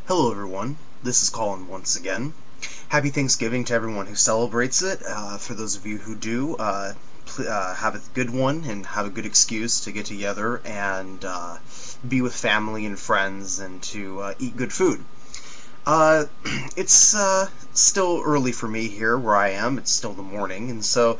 Hello everyone, this is Colin once again. Happy Thanksgiving to everyone who celebrates it. For those of you who do, have a good one and have a good excuse to get together and be with family and friends and to eat good food. It's still early for me here where I am. It's still the morning, and so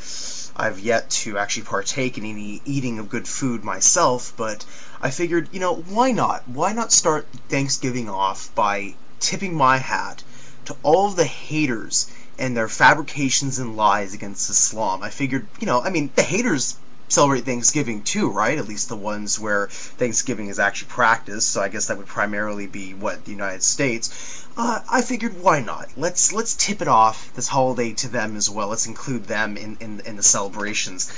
I've yet to actually partake in any eating of good food myself, but I figured, why not? Why not start Thanksgiving off by tipping my hat to all of the haters and their fabrications and lies against Islam? I figured, the haters celebrate Thanksgiving too, right? At least the ones where Thanksgiving is actually practiced, so I guess that would primarily be, the United States. I figured, why not? Let's tip it off, this holiday, to them as well. Let's include them in the celebrations.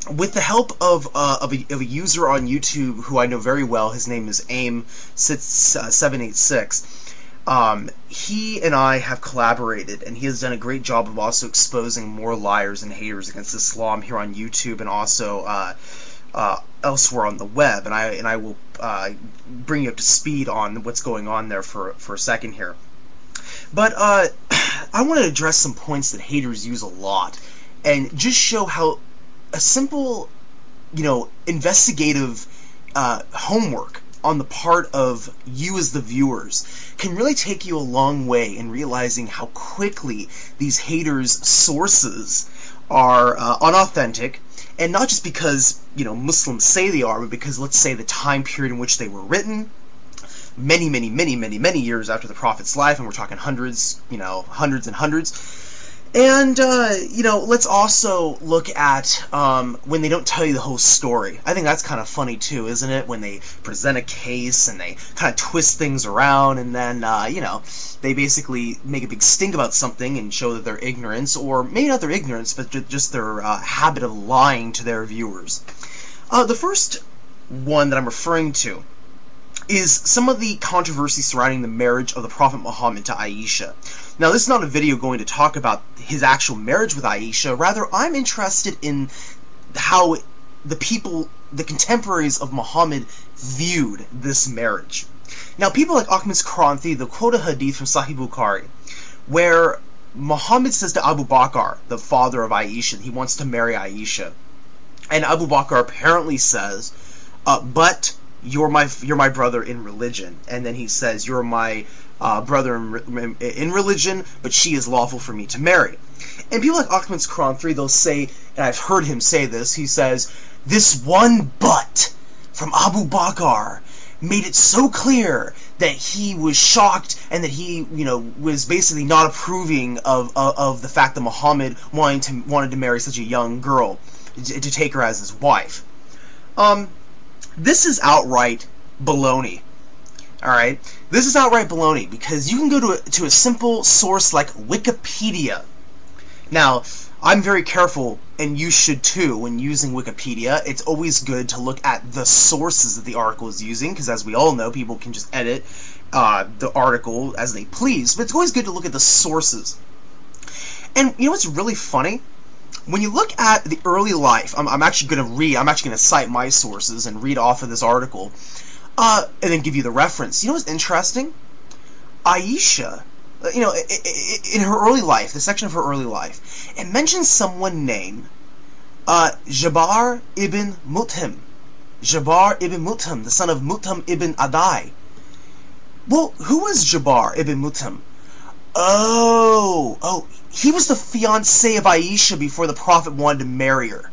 With the help of a user on YouTube who I know very well, his name is AIM786, he and I have collaborated, and he has done a great job of also exposing more liars and haters against Islam here on YouTube and also elsewhere on the web, and I will bring you up to speed on what's going on there for a second here. But I want to address some points that haters use a lot, and just show how a simple, investigative homework on the part of you as the viewers can really take you a long way in realizing how quickly these haters' sources are unauthentic, and not just because, Muslims say they are, but because, let's say, the time period in which they were written, many years after the Prophet's life, and we're talking hundreds and hundreds. And, let's also look at when they don't tell you the whole story. I think that's kind of funny too, isn't it? When they present a case and they kind of twist things around and then, they basically make a big stink about something and show that they're ignorance, or maybe not their ignorance, but just their habit of lying to their viewers. The first one that I'm referring to is some of the controversy surrounding the marriage of the Prophet Muhammad to Aisha. Now, this is not a video going to talk about his actual marriage with Aisha. Rather, I'm interested in how the contemporaries of Muhammad viewed this marriage. Now, people like Ahmad's Kranthi, they'll quote a hadith from Sahih Bukhari, where Muhammad says to Abu Bakr, the father of Aisha, that he wants to marry Aisha. And Abu Bakr apparently says, but you're my brother in religion. And then he says, you're my brother in religion, but she is lawful for me to marry. And people like Ahmad's Kranthi, they'll say, and I've heard him say this, he says, this one but from Abu Bakr made it so clear that he was shocked and that he, was basically not approving of the fact that Muhammad wanted to marry such a young girl, to take her as his wife. This is outright baloney. Alright? This is outright baloney, because you can go to a simple source like Wikipedia. Now, I'm very careful, and you should too, when using Wikipedia. It's always good to look at the sources that the article is using, because as we all know, people can just edit the article as they please, but it's always good to look at the sources. And you know what's really funny? When you look at the early life, I'm actually going to cite my sources and read off of this article, and then give you the reference. You know what's interesting? Aisha, in her early life, the section of her early life, it mentions someone named Jabir ibn Mut'im. Jabir ibn Mut'im, the son of Mut'im ibn Adai. Well, who was Jabir ibn Mut'im? Oh, he was the fiance of Aisha before the Prophet wanted to marry her.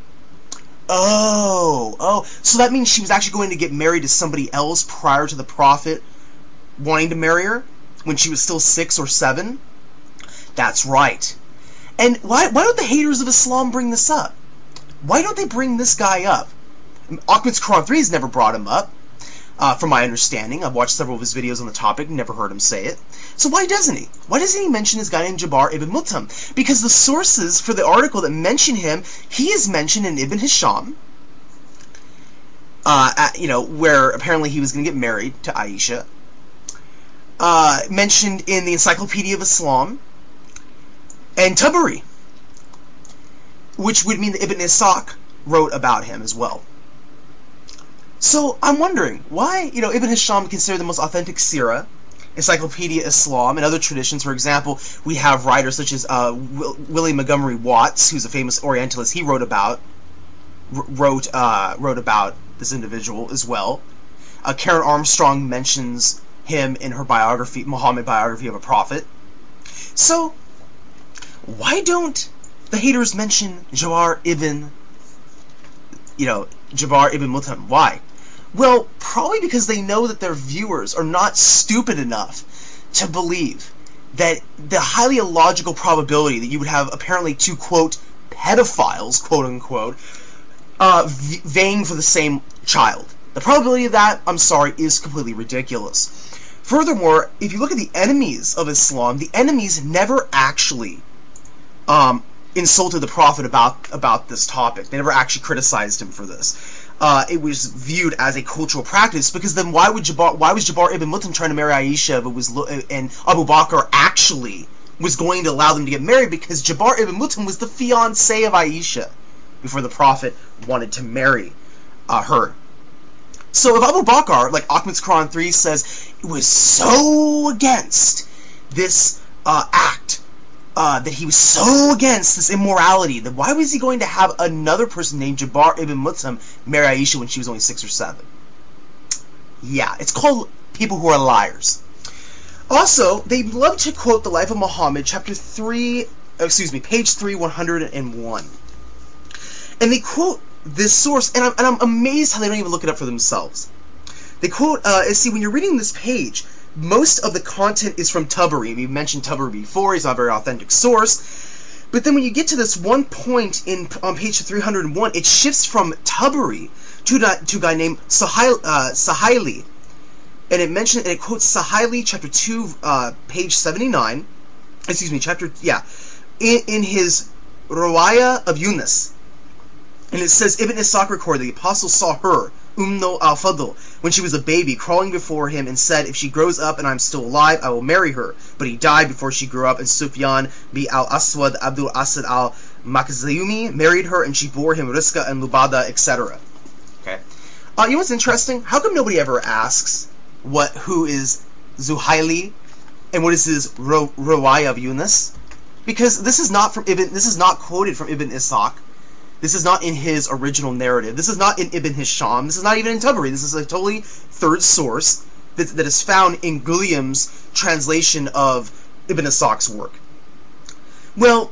Oh, so that means she was actually going to get married to somebody else prior to the Prophet wanting to marry her, when she was still 6 or 7? That's right. And why don't the haters of Islam bring this up? Why don't they bring this guy up? Ahmad's Kranthi has never brought him up. From my understanding, I've watched several of his videos on the topic, never heard him say it. So why doesn't he? Why doesn't he mention this guy named Jabir ibn Mut'im? Because the sources for the article that mention him, he is mentioned in Ibn Hisham, where apparently he was going to get married to Aisha. Mentioned in the Encyclopedia of Islam, and Tabari, which would mean that Ibn Ishaq wrote about him as well. So I'm wondering, why, Ibn Hisham considered the most authentic seerah, Encyclopedia Islam, and other traditions. For example, we have writers such as William Montgomery Watts, who's a famous Orientalist. He wrote about this individual as well. Karen Armstrong mentions him in her biography, Muhammad Biography of a Prophet. So, why don't the haters mention Jabbar ibn Mut'im? Why? Well, probably because they know that their viewers are not stupid enough to believe that the highly illogical probability that you would have apparently two, quote, pedophiles, quote unquote, vying for the same child. The probability of that, I'm sorry, is completely ridiculous. Furthermore, if you look at the enemies of Islam, the enemies never actually insulted the Prophet about this topic. They never actually criticized him for this. It was viewed as a cultural practice, because then why was Jabbar ibn Mut'im trying to marry Aisha if it was and Abu Bakr actually was going to allow them to get married, because Jabbar ibn Mut'im was the fiance of Aisha before the Prophet wanted to marry her. So if Abu Bakr, like Ahmad's Quran 3 says, it was so against this act, that he was so against this immorality, then why was he going to have another person named Jabbar ibn Mut'im marry Aisha when she was only 6 or 7? Yeah, it's called people who are liars. Also, they love to quote the Life of Muhammad, page 3, 101. And they quote this source, and I'm amazed how they don't even look it up for themselves. They quote, see, when you're reading this page, most of the content is from Tabari. We mentioned Tabari before. He's not a very authentic source. But then when you get to this one point on page 301, it shifts from Tabari to a guy named Sahili. And it quotes Sahili, chapter 2, page 79. In his Riwayah of Yunus. And it says, Ibn Ishaq recorded, the apostle saw her, al-Fadl, when she was a baby, crawling before him, and said, if she grows up and I'm still alive, I will marry her. But he died before she grew up, and Sufyan bi al-Aswad Abdul Asad al-Makhzumi married her, and she bore him Rizqa and Lubada, etc. Okay. You know what's interesting? How come nobody ever asks who is Zuhaili, and what is his Riwayah of Yunus? Because this is not quoted from Ibn Ishaq. This is not in his original narrative. This is not in Ibn Hisham. This is not even in Tabari. This is a totally third source that is found in Gulliam's translation of Ibn Ishaq's work. Well,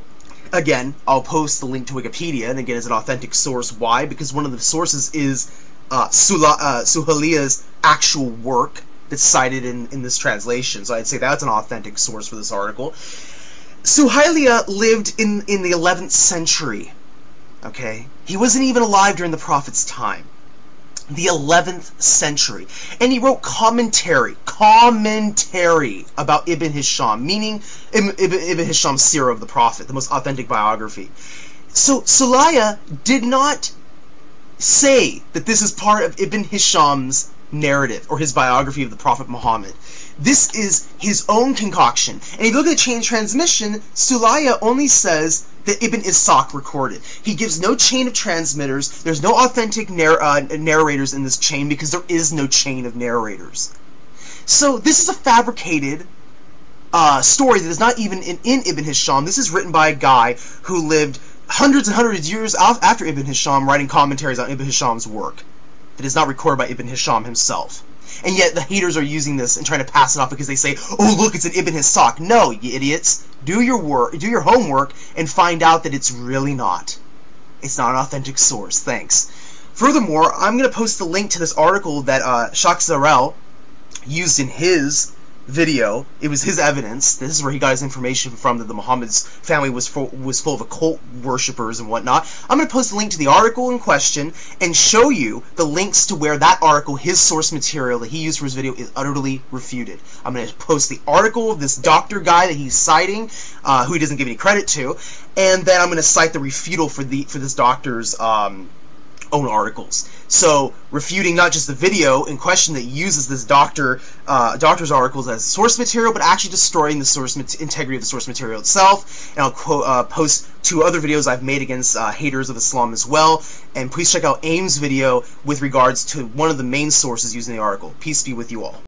again, I'll post the link to Wikipedia, and again, it's an authentic source. Why? Because one of the sources is Suhaliya's actual work that's cited in this translation. So I'd say that's an authentic source for this article. Suhaliya lived in the 11th century. Okay? He wasn't even alive during the Prophet's time. The 11th century. And he wrote commentary about Ibn Hisham, meaning Ibn Hisham's Sirah of the Prophet, the most authentic biography. So Suhaliya did not say that this is part of Ibn Hisham's narrative or his biography of the Prophet Muhammad. This is his own concoction. And if you look at the chain of transmission, Suhaliya only says that Ibn Ishaq recorded. He gives no chain of transmitters. There's no authentic narrators in this chain, because there is no chain of narrators. So this is a fabricated story that is not even in Ibn Hisham. This is written by a guy who lived hundreds and hundreds of years after Ibn Hisham, writing commentaries on Ibn Hisham's work that is not recorded by Ibn Hisham himself. And yet the haters are using this and trying to pass it off because they say, oh look, it's an Ibn Ishaq. No, you idiots. Do your work, do your homework, and find out that it's really not. It's not an authentic source. Thanks. Furthermore, I'm going to post the link to this article that Ishaq Zarel used in his video. It was his evidence. This is where he got his information from, that the Muhammad's family was full of occult worshippers and whatnot. I'm going to post a link to the article in question and show you the links to where that article, his source material that he used for his video, is utterly refuted. I'm going to post the article of this doctor guy that he's citing, who he doesn't give any credit to, and then I'm going to cite the refutal for this doctor's own articles. So, refuting not just the video in question that uses this doctor's articles as source material, but actually destroying the source integrity of the source material itself. And I'll post 2 other videos I've made against haters of Islam as well. And please check out Aim's video with regards to one of the main sources used in the article. Peace be with you all.